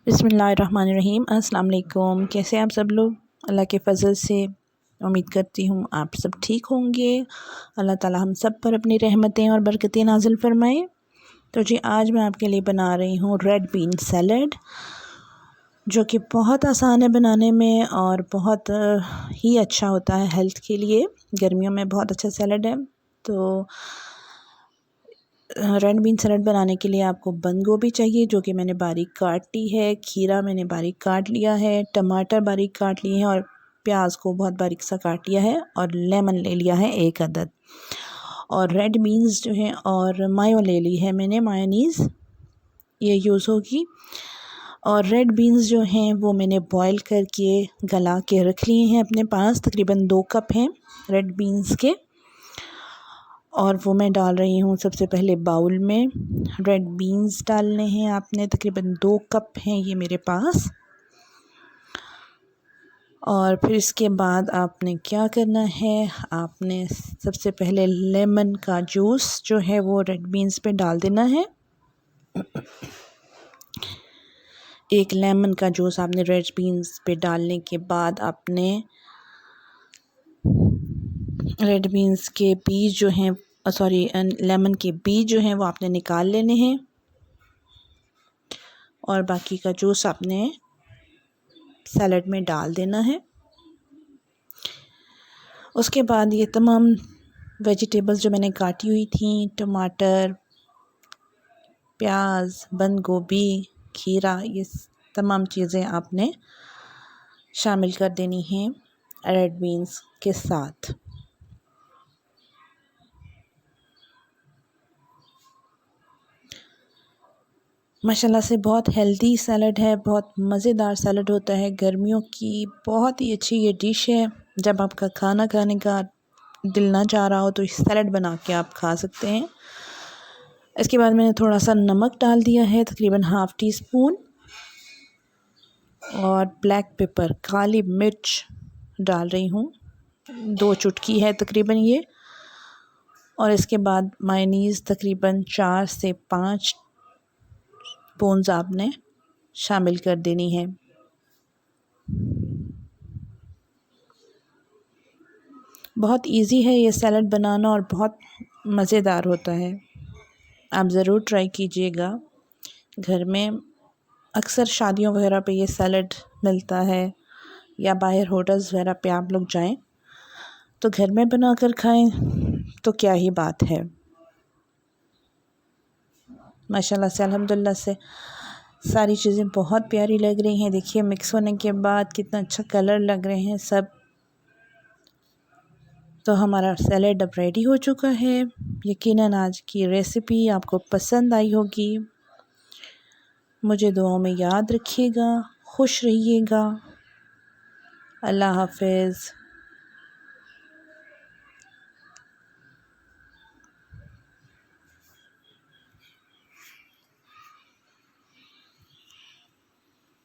बिस्मिल्लाहिर्रहमानिर्रहीम। अस्सलाम वालेकुम। कैसे आप सब लोग? अल्लाह के फ़ज़ल से उम्मीद करती हूँ आप सब ठीक होंगे। अल्लाह ताला हम सब पर अपनी रहमतें और बरकतें नाज़िल फ़रमाए। तो जी आज मैं आपके लिए बना रही हूँ रेड बीन सैलड, जो कि बहुत आसान है बनाने में और बहुत ही अच्छा होता है हेल्थ के लिए। गर्मियों में बहुत अच्छा सैलड है। तो रेड बीन सैलड बनाने के लिए आपको बंद गोभी चाहिए, जो कि मैंने बारीक काट ली है। खीरा मैंने बारीक काट लिया है। टमाटर बारीक काट लिए हैं और प्याज को बहुत बारीक सा काट लिया है। और लेमन ले लिया है 1 अदद। और रेड बीन्स जो हैं और मायो ले ली है मैंने, मायोनीज़ ये यूज़ होगी। और रेड बीन्स जो हैं वो मैंने बॉईल करके गला के रख लिए हैं अपने पास। तकरीबन 2 कप हैं रेड बीन्स के। और वो मैं डाल रही हूँ सबसे पहले बाउल में। रेड बीन्स डालने हैं आपने, तकरीबन 2 कप हैं ये मेरे पास। और फिर इसके बाद आपने क्या करना है, आपने सबसे पहले लेमन का जूस जो है वो रेड बीन्स पे डाल देना है। 1 लेमन का जूस आपने रेड बीन्स पे डालने के बाद आपने रेड बीन्स के बीज जो हैं लेमन के बीज जो हैं वो आपने निकाल लेने हैं। और बाकी का जूस आपने सैलड में डाल देना है। उसके बाद ये तमाम वेजिटेबल्स जो मैंने काटी हुई थी, टमाटर, प्याज, बंद गोभी, खीरा, ये तमाम चीज़ें आपने शामिल कर देनी हैं रेड बीन्स के साथ। माशाल्लाह से बहुत हेल्दी सैलड है, बहुत मज़ेदार सैलड होता है। गर्मियों की बहुत ही अच्छी ये डिश है। जब आपका खाना खाने का दिल ना चाह रहा हो तो इस सैलड बना के आप खा सकते हैं। इसके बाद मैंने थोड़ा सा नमक डाल दिया है, तकरीबन ½ टी स्पून। और ब्लैक पेपर, काली मिर्च डाल रही हूँ, 2 चुटकी है तकरीबन ये। और इसके बाद मायोनीज़ तकरीबन 4 से 5 स्पून्स आपने शामिल कर देनी है। बहुत इजी है ये सैलड बनाना और बहुत मज़ेदार होता है। आप ज़रूर ट्राई कीजिएगा। घर में अक्सर शादियों वगैरह पे ये सैलड मिलता है, या बाहर होटल्स वगैरह पे आप लोग जाएं तो घर में बना कर खाएं तो क्या ही बात है। माशाल्लाह से अल्हम्दुलिल्लाह से सारी चीज़ें बहुत प्यारी लग रही हैं। देखिए मिक्स होने के बाद कितना अच्छा कलर लग रहे हैं सब। तो हमारा सैलड अब रेडी हो चुका है। यकीनन आज की रेसिपी आपको पसंद आई होगी। मुझे दुआओं में याद रखिएगा। खुश रहिएगा। अल्लाह हाफ़िज़।